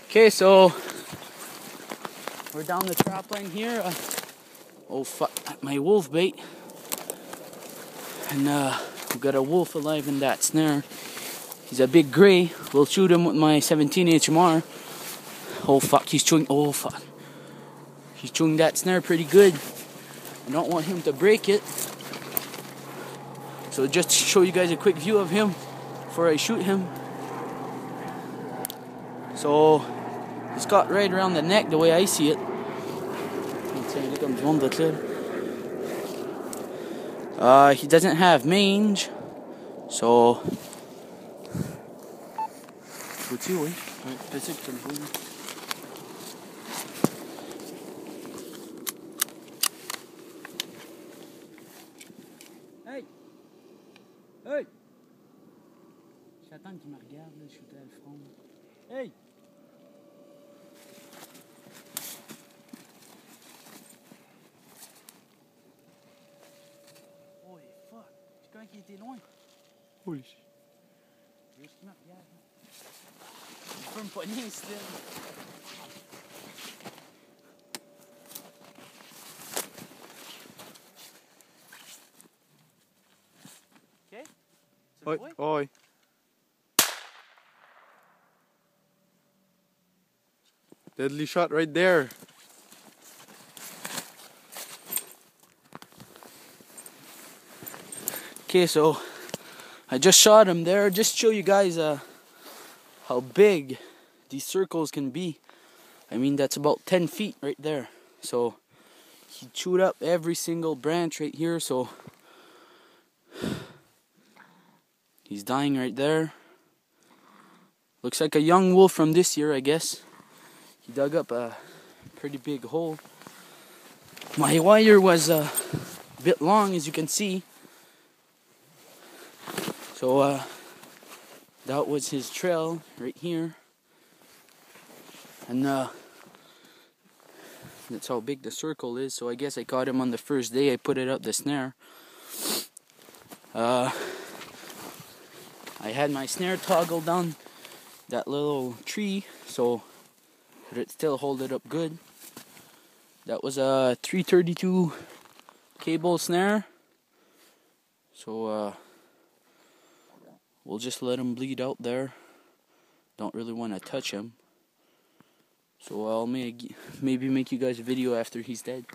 Okay, so we're down the trap line here. Oh fuck, my wolf bait. And we got a wolf alive in that snare. He's a big gray. We'll shoot him with my 17 HMR. Oh fuck, he's chewing. Oh fuck. He's chewing that snare pretty good. I don't want him to break it. So just to show you guys a quick view of him before I shoot him. So he's got right around the neck the way I see it. He doesn't have mange, so Hey! Hey! J'attends qu'il me regarde, là, je suis à le front. Hey! Oh, fuck! C'est quand qui était loin. Oui. Juste qu'il me regarde. Je peux me pogner ici, là. Okay? Oi, oi. Deadly shot right there. Okay, so I just shot him there. Just show you guys how big these circles can be. I mean, that's about 10 feet right there. So he chewed up every single branch right here. So he's dying right there. Looks like a young wolf from this year, I guess. He dug up a pretty big hole. My wire was a bit long, as you can see. So that was his trail right here. And that's how big the circle is. So I guess I caught him on the first day I put it up the snare. I had my snare toggled down that little tree, so it still hold it up good. That was a 332 cable snare. So we'll just let him bleed out there. Don't really want to touch him. So I'll maybe make you guys a video after he's dead.